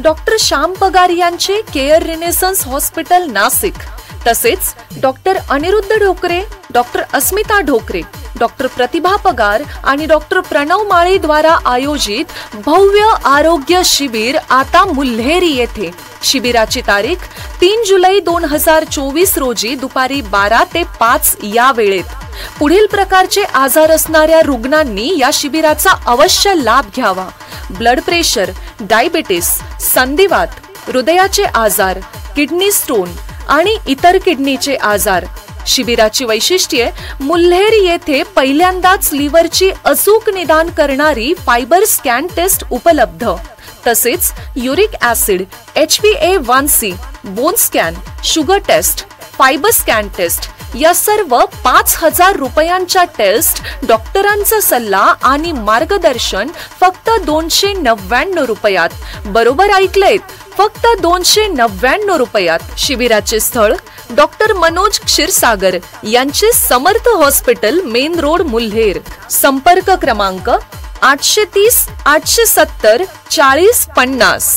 Doctor Shyam पगार यांचे care रिनेसन्स hospital Nashik, तसेच डॉक्टर अनिरुद्ध ढोकरे, डॉक्टर अस्मिता ढोकरे, डॉक्टर प्रतिभा पगार आणि डॉक्टर प्रणव माळे द्वारा आयोजित भव्य आरोग्य शिबिर आता मुल्हेरी येथे। शिबिराची तारीख 3 जुलै 2024 रोजी दुपारी 12 ते 5 या वेळेत। पुढील प्रकारचे आजार असणाऱ्या रुग्णांनी या शिबिराचा अवश्य लाभ घ्यावा। ब्लड प्रेशर, डायबिटीस, संधिवात, हृदयाचे आजार, किडनी स्टोन आणि इतर किडनीचे आजार। शिबिराची वैशिष्ट्ये: मुल्हेर येथे पहिल्यांदाच लिव्हरची अचूक निदान करणारी फायबर स्कॅन टेस्ट उपलब्ध, तसेच uric acid, HbA1c, bone scan, sugar test, fibre scan test या सर्व 5000 रुपयांच्या टेस्ट, डॉक्टरांचा सल्ला आणि मार्गदर्शन फक्त 299 रुपयात। बरोबर ऐकलेत, फक्त 299 रुपयात। शिबिराचे स्थळ डॉक्टर मनोज क्षीरसागर यांचे समर्थ हॉस्पिटल, मेन रोड, मुल्हेर। संपर्क क्रमांक 830 870 4050।